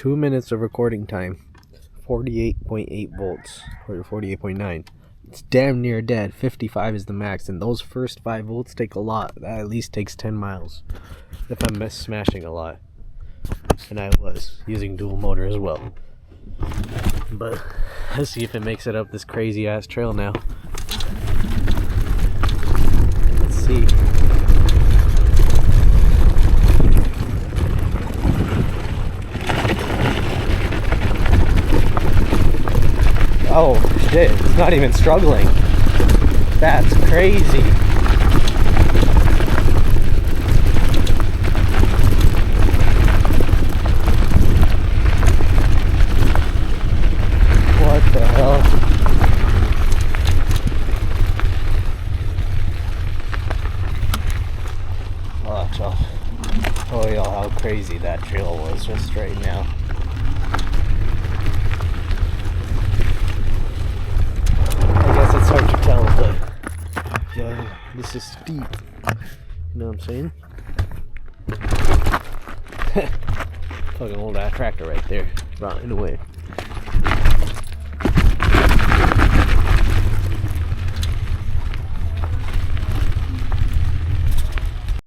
2 minutes of recording time, 48.8 volts, or 48.9. It's damn near dead. 55 is the max, and those first 5 volts take a lot. That at least takes 10 miles if I'm smashing a lot. And I was using dual motor as well. But let's see if it makes it up this crazy ass trail now. Let's see. Oh shit, it's not even struggling. That's crazy. What the hell? Watch out. Oh yo, how crazy that trail was just right now. It's hard to tell, but yeah, this is steep. You know what I'm saying? Fucking old ass tractor right there, rotting away.